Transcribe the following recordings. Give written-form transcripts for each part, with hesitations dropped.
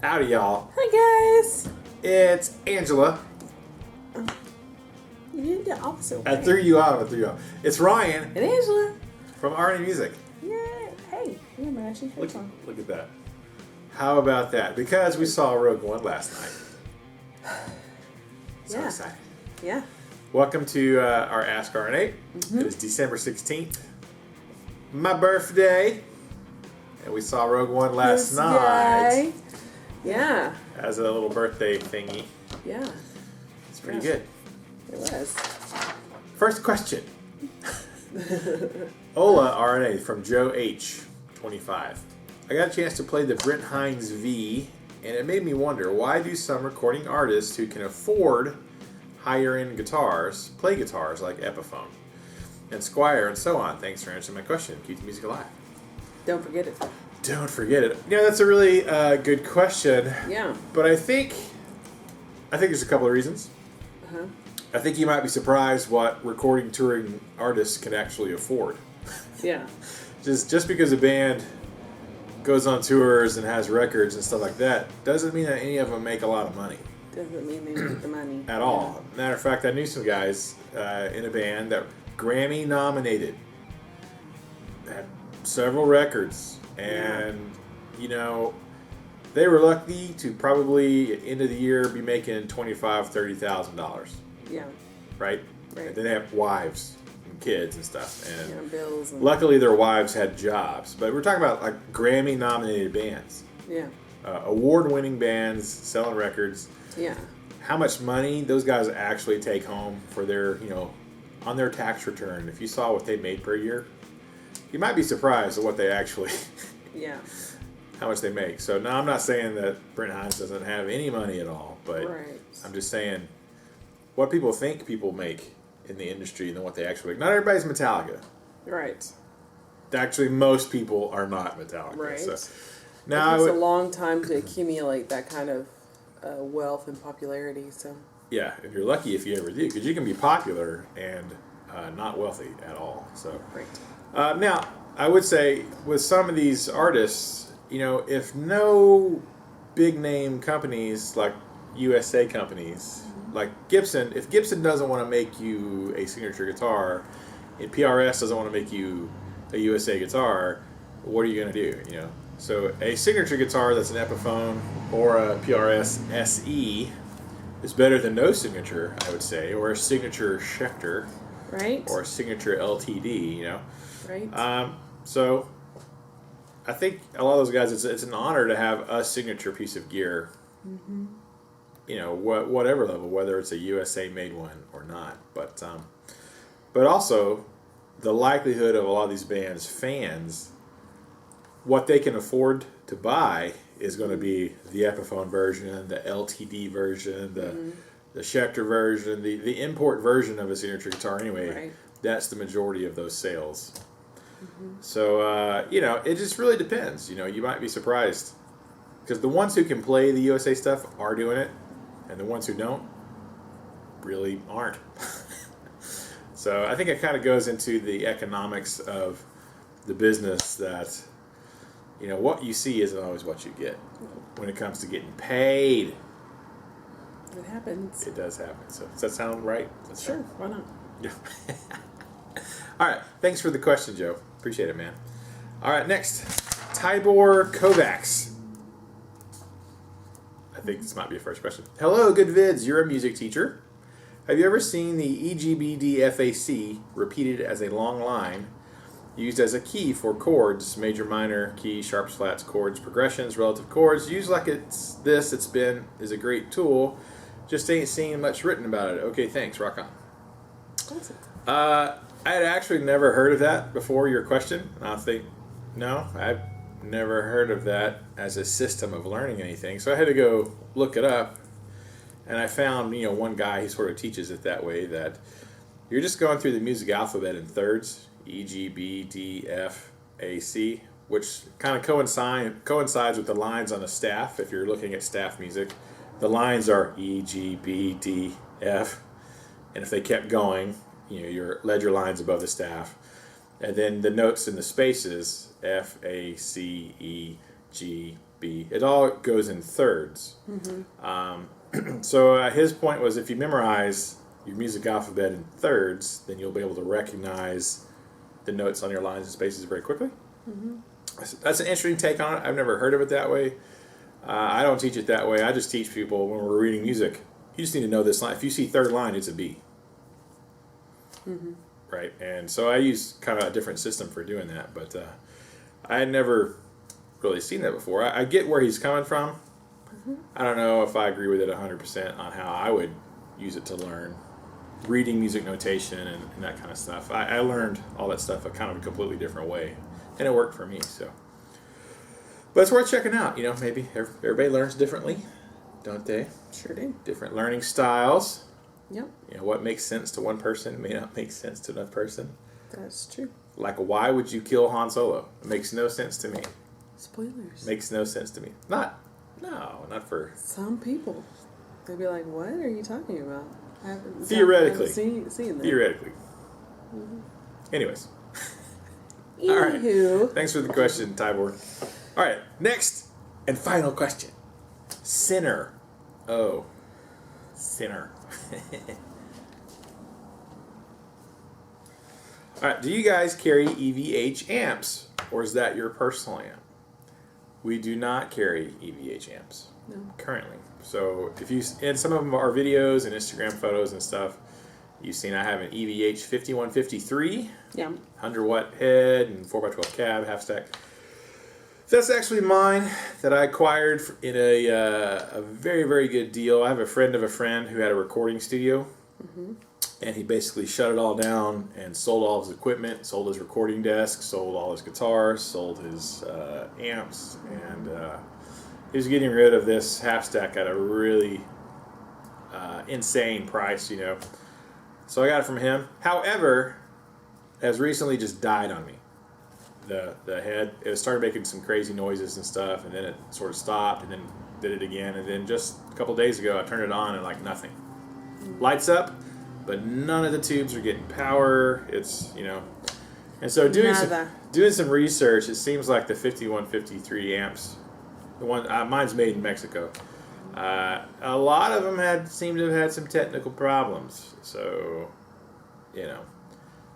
Howdy, y'all. Hi, guys. It's Angela. You did the opposite way. I threw you off. It's Ryan And Angela. from RNA Music. Yeah. Hey, you're matching headphones. Look at that. How about that? Because we saw Rogue One last night. So Yeah. excited. Yeah. Welcome to our Ask RNA. It is December 16th. My birthday. And we saw Rogue One last This night. guy. Yeah. As a little birthday thingy. Yeah. It's pretty good. It was. First question. Hola, RNA from Joe H, 25. I got a chance to play the Brent Hines V, and it made me wonder, why do some recording artists who can afford higher-end guitars play guitars like Epiphone and Squire and so on? Thanks for answering my question. Keep the music alive. Don't forget it. Don't forget it. Yeah, that's a really good question. Yeah. But I think there's a couple of reasons. Uh-huh. I think you might be surprised what recording touring artists can actually afford. Yeah. Just because a band goes on tours and has records and stuff like that doesn't mean that any of them make a lot of money. Doesn't mean they make the money. At all. Matter of fact, I knew some guys in a band that Grammy nominated, had several records, and you know, they were lucky to probably at the end of the year be making $25,000-$30,000. Yeah. Right? Right. And then they have wives and kids and stuff. And Yeah, bills. And luckily their wives had jobs. But we're talking about like Grammy nominated bands. yeah. Award-winning bands selling records. Yeah. How much money those guys actually take home for their, on their tax return. If you saw what they made per year, you might be surprised at what they actually, Yeah. how much they make. So now I'm not saying that Brent Hines doesn't have any money at all, but Right. I'm just saying what people think people make in the industry and then what they actually make. Not everybody's Metallica. Right. Actually, most people are not Metallica. Right. So, It now, takes a long time to accumulate that kind of wealth and popularity. So. yeah, and you're lucky if you ever do, because you can be popular and not wealthy at all. So, Right. now I would say with some of these artists, if no big name companies like USA companies like Gibson, if Gibson doesn't want to make you a signature guitar, and PRS doesn't want to make you a USA guitar, what are you going to do? So a signature guitar that's an Epiphone or a PRS SE is better than no signature, I would say, or a signature Schecter, Right. or a signature LTD. Right. So I think a lot of those guys, it's an honor to have a signature piece of gear. Mm-hmm. Whatever level, whether it's a USA made one or not, but also the likelihood of a lot of these bands' fans, what they can afford to buy is going to be the Epiphone version, the LTD version, the Schecter version, the import version of a signature guitar. Anyway, Right. that's the majority of those sales. So it just really depends. You might be surprised because the ones who can play the USA stuff are doing it. And the ones who don't really aren't. So I think it kind of goes into the economics of the business that, what you see isn't always what you get when it comes to getting paid. It happens. It does happen. So does that sound right? Sure. Why not? Yeah. All right. Thanks for the question, Joe. Appreciate it, man. All right. Next, Tibor Kovacs. I think this might be a first question. Hello, good vids. You're a music teacher. Have you ever seen the EGBDFAC repeated as a long line, used as a key for chords, major, minor, key, sharps, flats, chords, progressions, relative chords? Used like is a great tool. Just ain't seen much written about it. Okay, thanks. Rock on. Awesome. I had actually never heard of that before your question. I think, no, I've never heard of that as a system of learning anything. So I had to go look it up, and I found, one guy who sort of teaches it that way, that you're just going through the music alphabet in thirds, E, G, B, D, F, A, C, which kind of coincides with the lines on a staff. If you're looking at staff music, the lines are E, G, B, D, F, and if they kept going, your ledger lines above the staff, and then the notes in the spaces, F, A, C, E, G, B. It all goes in thirds. So his point was if you memorize your music alphabet in thirds, then you'll be able to recognize the notes on your lines and spaces very quickly. That's an interesting take on it. I've never heard of it that way. I don't teach it that way. I just teach people when we're reading music, you just need to know this line. If you see third line, it's a B. Right? And so I use kind of a different system for doing that, but I had never really seen that before. I get where he's coming from. I don't know if I agree with it 100% on how I would use it to learn reading music notation and that kind of stuff. I learned all that stuff a kind of a completely different way, and it worked for me. So, but it's worth checking out. You know, maybe everybody learns differently, don't they? Sure do. Different learning styles. Yep. You know, what makes sense to one person may not make sense to another person. That's true. Like, why would you kill Han Solo? It makes no sense to me. Spoilers. Makes no sense to me. Not for... Some people. They'd be like, what are you talking about? Theoretically. Seen that. Theoretically. Anyways. All Anywho. right. Thanks for the question, Tybor. All right. Next and final question. Sinner. Oh. Sinner. All right. Do you guys carry EVH amps, or is that your personal amp? We do not carry EVH amps currently. So if you, in some of our videos and Instagram photos and stuff, you've seen I have an EVH 5153, 100 watt head and 4x12 cab, half stack. That's actually mine that I acquired in a very, very good deal. I have a friend of a friend who had a recording studio, and he basically shut it all down and sold all his equipment, sold his recording desk, sold all his guitars, sold his amps, and he was getting rid of this half stack at a really insane price, you know. So I got it from him. However, it has recently just died on me. The head, it started making some crazy noises and stuff, and then it sort of stopped, and then did it again, and then just a couple days ago I turned it on and like nothing. Lights up, but none of the tubes are getting power. It's, you know, and so doing some research, it seems like the 5153 amps, the one mine's made in Mexico. A lot of them seem to have had some technical problems. So, you know,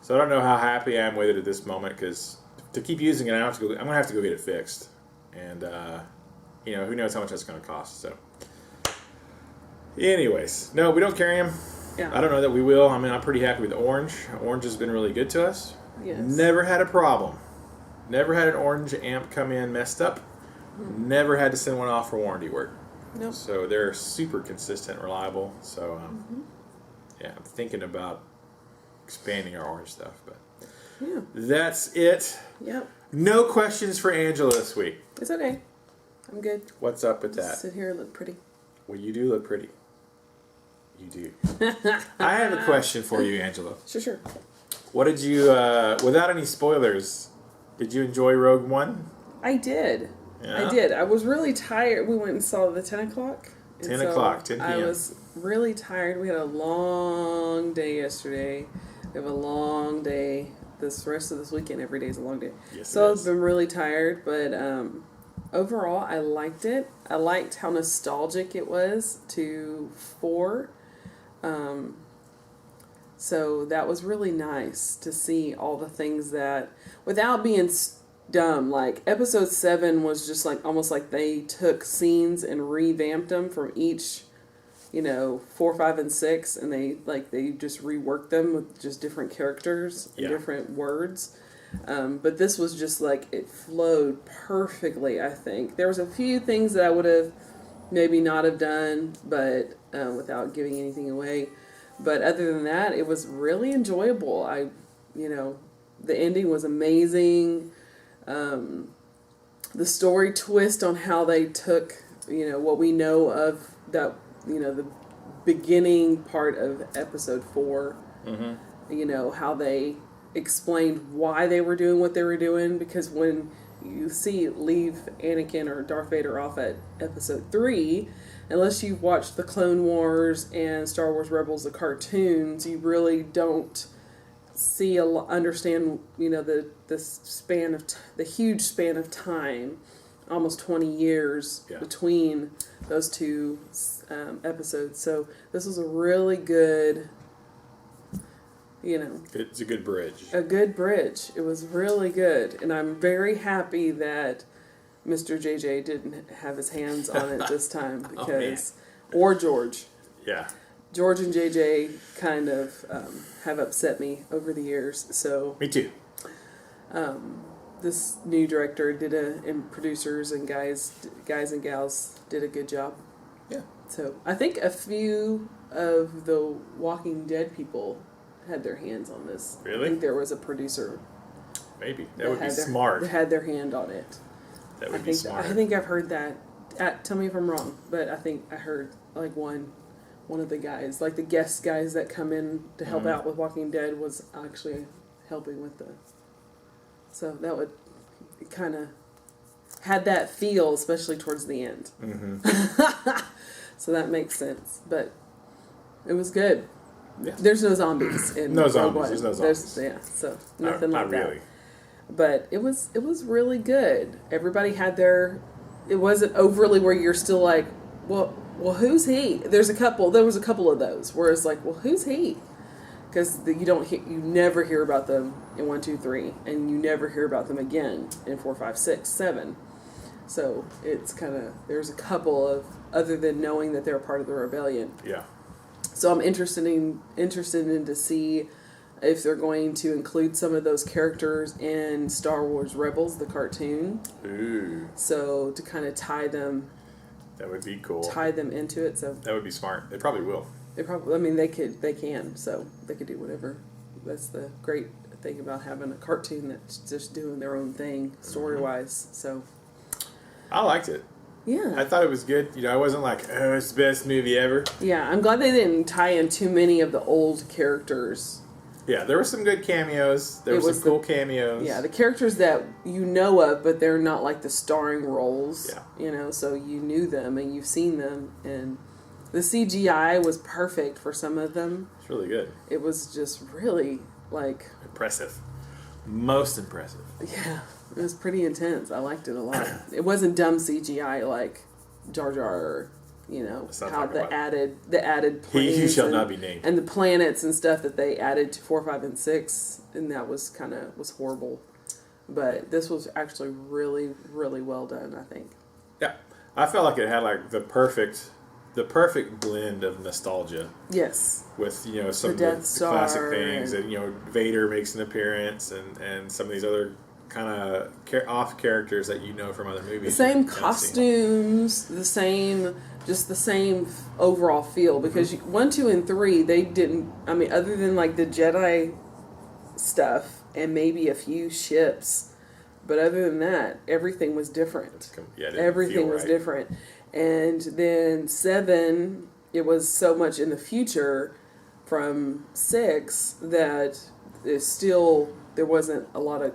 so I don't know how happy I am with it at this moment, because to keep using it, I'm gonna have to go get it fixed, and you know, who knows how much that's gonna cost. So, anyways, no, we don't carry them. Yeah. I don't know that we will. I mean, I'm pretty happy with Orange. Orange has been really good to us. Yes. Never had a problem. Never had an Orange amp come in messed up. Never had to send one off for warranty work. Nope. So they're super consistent, reliable. So yeah, I'm thinking about expanding our Orange stuff, but that's it. Yep. No questions for Angela this week. It's okay. I'm good. What's up with that? Sit here and look pretty. Well, you do look pretty. You do. I have a question for you, Angela. Sure. What did you, without any spoilers, did you enjoy Rogue One? I did. Yeah? I did. I was really tired. We went and saw the 10 o'clock. 10 o'clock, 10 p.m. I was really tired. We had a long day yesterday. We have a long day. This rest of this weekend, every day is a long day. Yes, so I've been really tired, but overall, I liked it. I liked how nostalgic it was to 4. So that was really nice to see all the things that, without being dumb, like episode 7 was just like almost like they took scenes and revamped them from each, 4, 5, and 6, and they just reworked them with just different characters and different words. But this was just like, it flowed perfectly, I think. There was a few things that I would have maybe not have done, but without giving anything away. But other than that, it was really enjoyable. The ending was amazing. The story twist on how they took, what we know of that, the beginning part of episode 4, how they explained why they were doing what they were doing, because when you leave Anakin or Darth Vader off at episode 3, unless you've watched the Clone Wars and Star Wars Rebels, the cartoons, you really don't understand, the huge span of time almost 20 years Yeah. between those two episodes. So this was a really good, It's a good bridge. a good bridge. It was really good. And I'm very happy that Mr. JJ didn't have his hands on it this time because, or George. Yeah. George and JJ kind of have upset me over the years. So Me too. this new director and producers and guys and gals did a good job. Yeah. So I think a few of the Walking Dead people had their hands on this. Really? I think there was a producer Maybe. That would be that smart. had their hand on it. That would be smart. I think I've heard that. Tell me if I'm wrong, but I think I heard like one of the guys, like the guest guys that come in to help out with Walking Dead, was actually helping with the. So that would kind of had that feel, especially towards the end. Mm-hmm. So that makes sense, but it was good. Yeah. There's no zombies in No zombies. Rogue One. There's no zombies. Yeah, so nothing Not like that. really. But it was really good. Everybody had their. It wasn't overly where you're still like, well, who's he? There was a couple of those where it's like, well, who's he? Because you never hear about them in 1, 2, 3, and you never hear about them again in 4, 5, 6, 7. So it's kind of there's a couple of other than knowing that they're part of the rebellion. Yeah. So I'm interested in to see if they're going to include some of those characters in Star Wars Rebels, the cartoon. Ooh. So to kind of tie them That would be cool. into it. So That would be smart. They probably will. they probably, I mean, they can. So they could do whatever. That's the great thing about having a cartoon that's just doing their own thing story wise. So I liked it. yeah. I thought it was good. I wasn't like, oh, it's the best movie ever. Yeah, I'm glad they didn't tie in too many of the old characters. Yeah, there were some good cameos. There were some cool cameos. Yeah, the characters that you know of, but they're not like the starring roles. Yeah. So you knew them and you've seen them. And the CGI was perfect for some of them. It's really good. It was just really, like... Impressive. Most impressive. Yeah, it was pretty intense. I liked it a lot. It wasn't dumb CGI like Jar Jar or, how the added planes He shall not be named. and the planets and stuff that they added to 4, 5, and 6, and that was was horrible. But this was actually really, really well done, I think. Yeah. I felt like it had like the perfect blend of nostalgia. Yes. With, some of Death the Star classic things, and Vader makes an appeance, and some of these other kind of off characters that from other movies. The same costumes, the same overall feel, because 1, 2, and 3, they didn't, other than like the Jedi stuff and maybe a few ships, but other than that, everything was different. Everything was different. And then 7, it was so much in the future from 6 that there wasn't a lot of,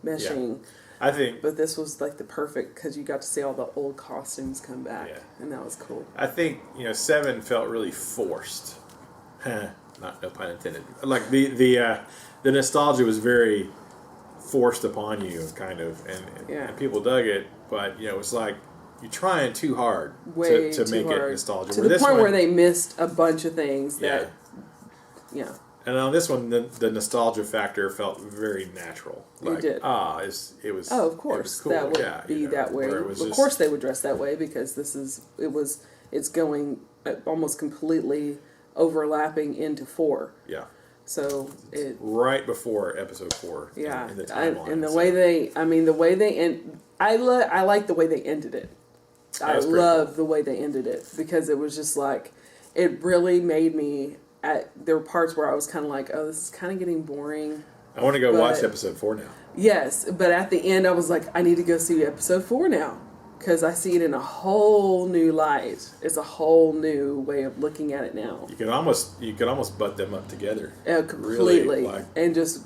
meshing. Yeah. I think, but this was like the perfect, because you got to see all the old costumes come back, and that was cool. I think 7 felt really forced. Not, no pun intended. Like the nostalgia was very forced upon you, kind of, and people dug it, but it was like you're trying too hard to make it nostalgia. To the point where they missed a bunch of things that, And on this one, the nostalgia factor felt very natural. Like, it did. It was. Oh, of course, cool. that would be that way. Of course, they would dress that way because it's going almost completely overlapping into 4. Yeah. So it right before episode 4. Yeah, in the timeline, and the way they end. I like the way they ended it. I love the way they ended it because it was just like it really made me. There were parts where I was kind of like, oh, this is kind of getting boring. I want to go watch episode 4 now. Yes, but at the end I was like, I need to go see episode 4 now because I see it in a whole new light. It's a whole new way of looking at it now. You could almost butt them up together. Completely, really, and just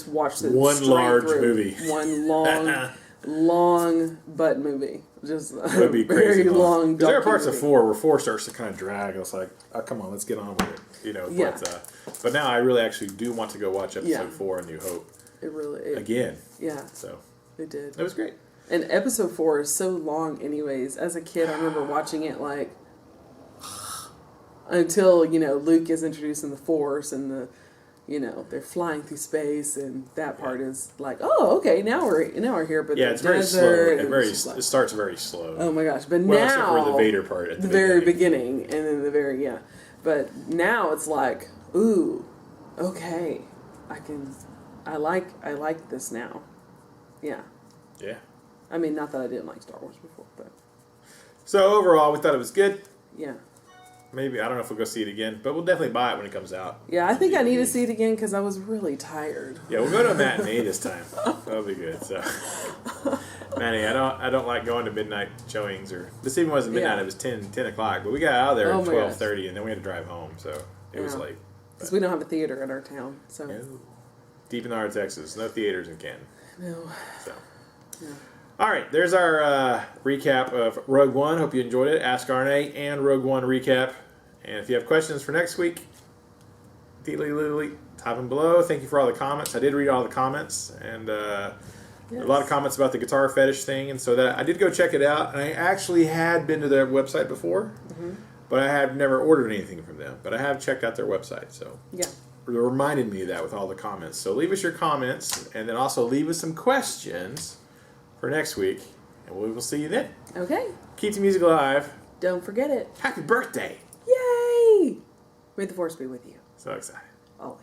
watch the one large movie, one long butt movie. Just would be crazy very long. There are parts of 4 where 4 starts to kind of drag. It's like, oh, come on, let's get on with it. Yeah. But now I really actually do want to go watch episode 4, A New Hope. It really again. Yeah, So it did. it was great. And episode 4 is so long, anyways. As a kid, I remember watching it like until Luke is introduced in the Force and they're flying through space, and that part is like, oh, okay, now we're here. But it's very slow. It starts very slow. Oh my gosh! But well, now except for the Vader part at the very beginning, and then the very But now it's like, ooh, okay, I like this now. Yeah. Yeah. I mean, not that I didn't like Star Wars before, but. So overall, we thought it was good. Yeah. Maybe, I don't know if we'll go see it again, but we'll definitely buy it when it comes out. Yeah, I think I need to see it again because I was really tired. Yeah, we'll go to a matinee this time. That'll be good. So, matinee, I don't like going to midnight showings, or this even wasn't midnight. It was 10 o'clock, but we got out of there at 12:30, and then we had to drive home, so it was late. Because we don't have a theater in our town, so. No. Deep in the heart of Texas, no theaters in Canton. No. So. No. All right, there's our recap of Rogue One. Hope you enjoyed it. Ask RNA and Rogue One recap. And if you have questions for next week, type them below. Thank you for all the comments. I did read all the comments, and a lot of comments about the guitar fetish thing. And so that I did go check it out. And I actually had been to their website before, but I had never ordered anything from them. But I have checked out their website, so it reminded me of that with all the comments. So leave us your comments, and then also leave us some questions for next week, and we will see you then. Okay. Keep the music alive. Don't forget it. Happy birthday. Yay! May the Force be with you. So excited. Always.